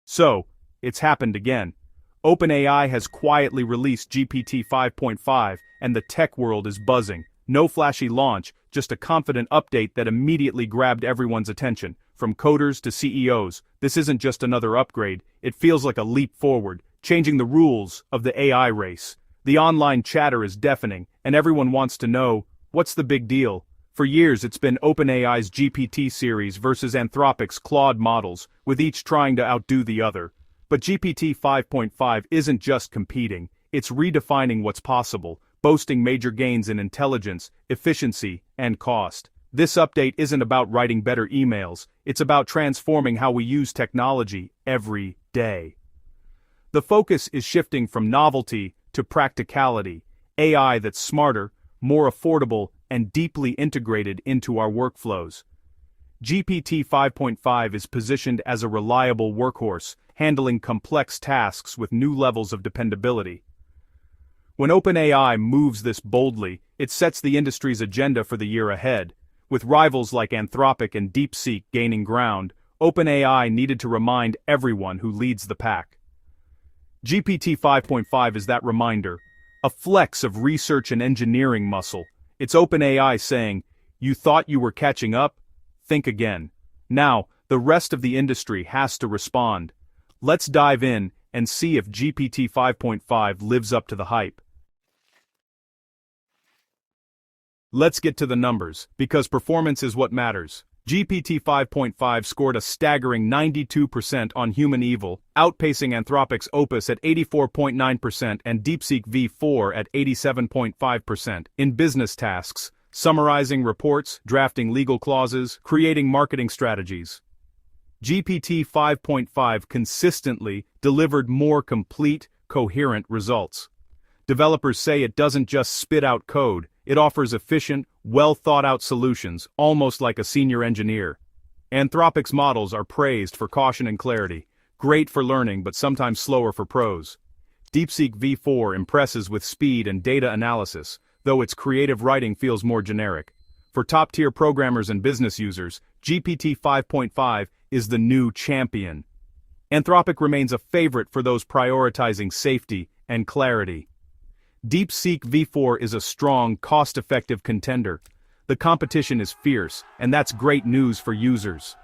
So, it's happened again. OpenAI has quietly released GPT 5.5, and the tech world is buzzing. No flashy launch, just a confident update that immediately grabbed everyone's attention. From coders to CEOs, this isn't just another upgrade, it feels like a leap forward, changing the rules of the AI race. The online chatter is deafening, and everyone wants to know, what's the big deal? For years it's been OpenAI's GPT series versus Anthropic's Claude models, with each trying to outdo the other. But GPT 5.5 isn't just competing, it's redefining what's possible, boasting major gains in intelligence, efficiency, and cost. This update isn't about writing better emails, it's about transforming how we use technology every day. The focus is shifting from novelty to practicality, AI that's smarter, more affordable, and deeply integrated into our workflows. GPT 5.5 is positioned as a reliable workhorse, handling complex tasks with new levels of dependability. When OpenAI moves this boldly, it sets the industry's agenda for the year ahead. With rivals like Anthropic and DeepSeek gaining ground, OpenAI needed to remind everyone who leads the pack. GPT 5.5 is that reminder, a flex of research and engineering muscle. It's OpenAI saying, "You thought you were catching up? Think again." Now, the rest of the industry has to respond. Let's dive in and see if GPT 5.5 lives up to the hype. Let's get to the numbers, because performance is what matters. GPT 5.5 scored a staggering 92% on Human Evil, outpacing Anthropic's Opus at 84.9% and DeepSeek V4 at 87.5%. In business tasks, summarizing reports, drafting legal clauses, creating marketing strategies, GPT 5.5 consistently delivered more complete, coherent results. Developers say it doesn't just spit out code, it offers efficient, well-thought-out solutions, almost like a senior engineer. Anthropic's models are praised for caution and clarity, great for learning but sometimes slower for prose. DeepSeek V4 impresses with speed and data analysis, though its creative writing feels more generic. For top-tier programmers and business users, GPT 5.5 is the new champion. Anthropic remains a favorite for those prioritizing safety and clarity. DeepSeek V4 is a strong, cost-effective contender. The competition is fierce, and that's great news for users.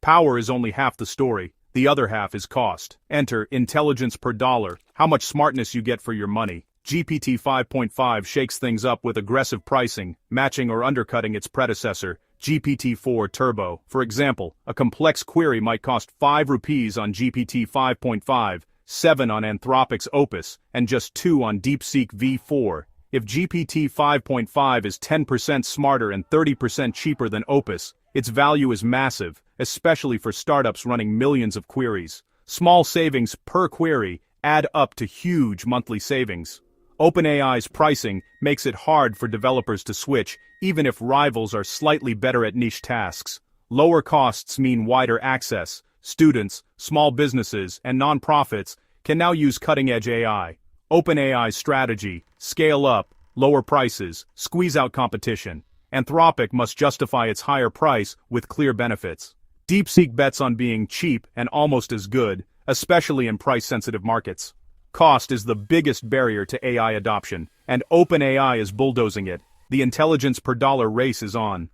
Power is only half the story, the other half is cost. Enter intelligence per dollar, how much smartness you get for your money. GPT 5.5 shakes things up with aggressive pricing, matching or undercutting its predecessor, GPT-4 Turbo. For example, a complex query might cost 5 rupees on GPT 5.5, 7 on Anthropic's Opus, and just 2 on DeepSeek V4. If GPT 5.5 is 10% smarter and 30% cheaper than Opus, its value is massive, especially for startups running millions of queries. Small savings per query add up to huge monthly savings. OpenAI's pricing makes it hard for developers to switch, even if rivals are slightly better at niche tasks. Lower costs mean wider access. Students, small businesses, and nonprofits can now use cutting-edge AI. OpenAI's strategy: scale up, lower prices, squeeze out competition. Anthropic must justify its higher price with clear benefits. DeepSeek bets on being cheap and almost as good, especially in price-sensitive markets. Cost is the biggest barrier to AI adoption, and OpenAI is bulldozing it. The intelligence per dollar race is on.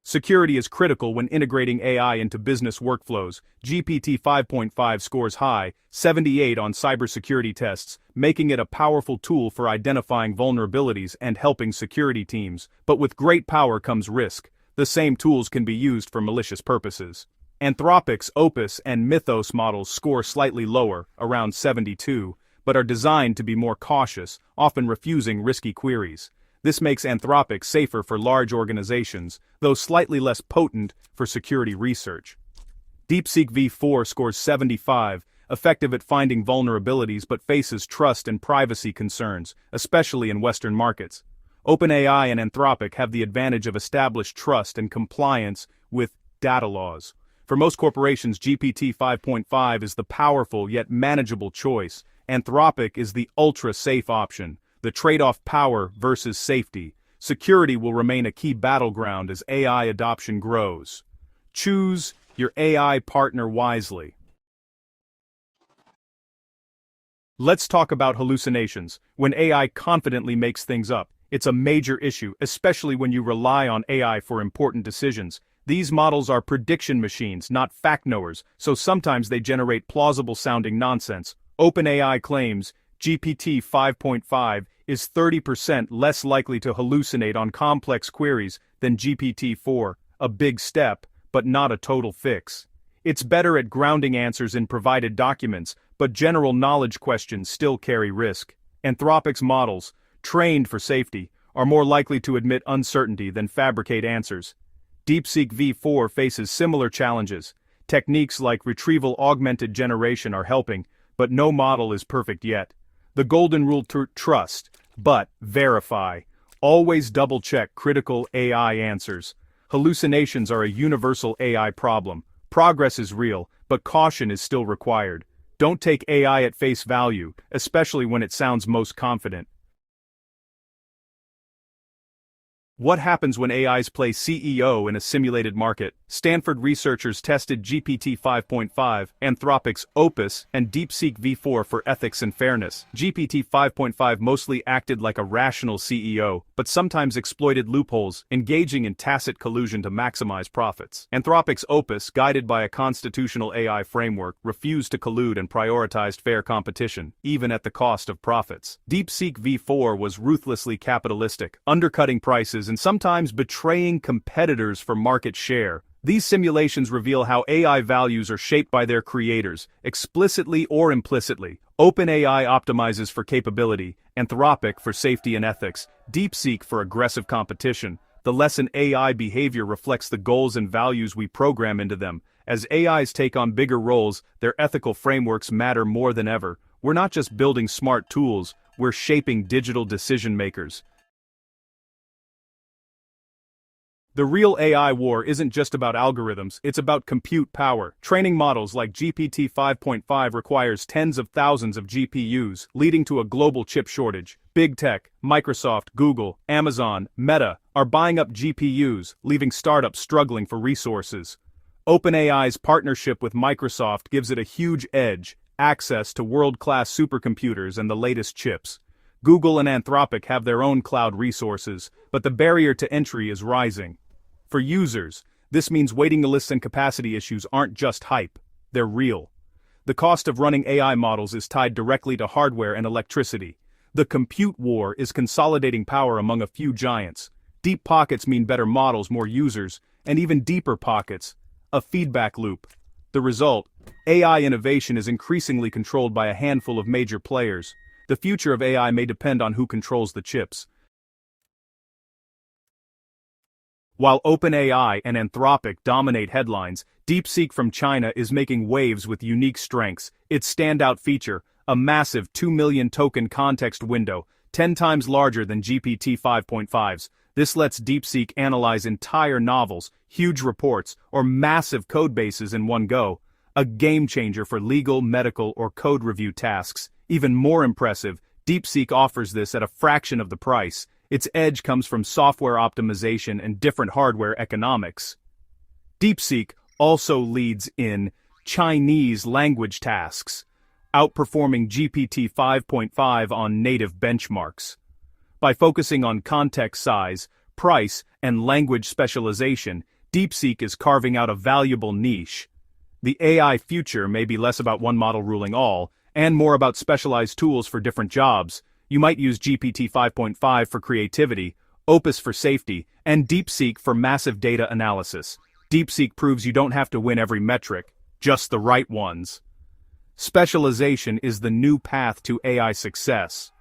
Security is critical when integrating AI into business workflows. GPT 5.5 scores high, 78 on cybersecurity tests, making it a powerful tool for identifying vulnerabilities and helping security teams. But with great power comes risk. The same tools can be used for malicious purposes. Anthropic's Opus and Mythos models score slightly lower, around 72, but are designed to be more cautious, often refusing risky queries. This makes Anthropic safer for large organizations, though slightly less potent for security research. DeepSeek V4 scores 75, effective at finding vulnerabilities but faces trust and privacy concerns, especially in Western markets. OpenAI and Anthropic have the advantage of established trust and compliance with data laws. For most corporations, GPT 5.5 is the powerful yet manageable choice. Anthropic is the ultra-safe option, the trade-off: power versus safety. security will remain a key battleground as AI adoption grows. Choose your AI partner wisely. Let's talk about hallucinations. When AI confidently makes things up, it's a major issue, especially when you rely on AI for important decisions. These models are prediction machines, not fact-knowers, so sometimes they generate plausible-sounding nonsense. OpenAI claims GPT-5.5 is 30% less likely to hallucinate on complex queries than GPT-4, a big step, but not a total fix. It's better at grounding answers in provided documents, but general knowledge questions still carry risk. Anthropic's models, trained for safety, are more likely to admit uncertainty than fabricate answers. DeepSeek v4 faces similar challenges. Techniques like retrieval-augmented generation are helping, but no model is perfect yet. The golden rule: trust, but verify. Always double-check critical AI answers. Hallucinations are a universal AI problem. Progress is real, but caution is still required. Don't take AI at face value, especially when it sounds most confident. What happens when AIs play CEO in a simulated market? Stanford researchers tested GPT-5.5, Anthropic's Opus, and DeepSeek v4 for ethics and fairness. GPT-5.5 mostly acted like a rational CEO, but sometimes exploited loopholes, engaging in tacit collusion to maximize profits. Anthropic's Opus, guided by a constitutional AI framework, refused to collude and prioritized fair competition, even at the cost of profits. DeepSeek v4 was ruthlessly capitalistic, undercutting prices and sometimes betraying competitors for market share. These simulations reveal how AI values are shaped by their creators, explicitly or implicitly. OpenAI optimizes for capability, Anthropic for safety and ethics, DeepSeek for aggressive competition. The lesson: AI behavior reflects the goals and values we program into them. As AIs take on bigger roles, their ethical frameworks matter more than ever. We're not just building smart tools, we're shaping digital decision makers. The real AI war isn't just about algorithms, it's about compute power. Training models like GPT-5.5 requires tens of thousands of GPUs, leading to a global chip shortage. Big tech, Microsoft, Google, Amazon, Meta, are buying up GPUs, leaving startups struggling for resources. OpenAI's partnership with Microsoft gives it a huge edge: access to world-class supercomputers and the latest chips. Google and Anthropic have their own cloud resources, but the barrier to entry is rising. For users, this means waiting lists and capacity issues aren't just hype, they're real. The cost of running AI models is tied directly to hardware and electricity. The compute war is consolidating power among a few giants. Deep pockets mean better models, more users, and even deeper pockets, a feedback loop. The result: AI innovation is increasingly controlled by a handful of major players. The future of AI may depend on who controls the chips. While OpenAI and Anthropic dominate headlines, DeepSeek from China is making waves with unique strengths. Its standout feature: a massive 2 million token context window, 10 times larger than GPT-5.5's. This lets DeepSeek analyze entire novels, huge reports, or massive codebases in one go. A game changer for legal, medical, or code review tasks. Even more impressive, DeepSeek offers this at a fraction of the price. Its edge comes from software optimization and different hardware economics. DeepSeek also leads in Chinese language tasks, outperforming GPT-5.5 on native benchmarks. By focusing on context size, price, and language specialization, DeepSeek is carving out a valuable niche. The AI future may be less about one model ruling all, and more about specialized tools for different jobs. You might use GPT-5.5 for creativity, Opus for safety, and DeepSeek for massive data analysis. DeepSeek proves you don't have to win every metric, just the right ones. Specialization is the new path to AI success.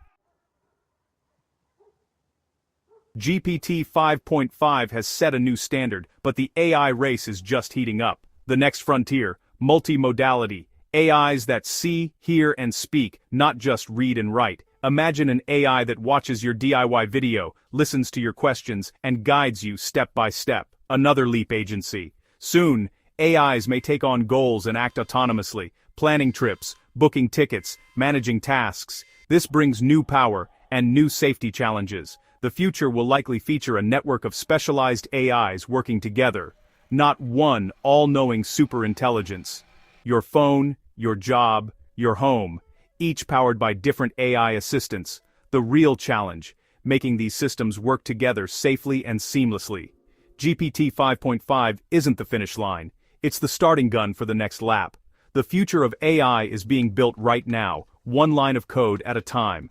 GPT-5.5 has set a new standard, but the AI race is just heating up. The next frontier: multimodality. AIs that see, hear, and speak, not just read and write. Imagine an AI that watches your DIY video, listens to your questions, and guides you step by step. Another leap: agency. Soon, AIs may take on goals and act autonomously, planning trips, booking tickets, managing tasks. This brings new power and new safety challenges. The future will likely feature a network of specialized AIs working together, not one all-knowing superintelligence. Your phone, your job, your home, each powered by different AI assistants. The real challenge, making these systems work together safely and seamlessly. GPT 5.5 isn't the finish line, it's the starting gun for the next lap. The future of AI is being built right now, one line of code at a time.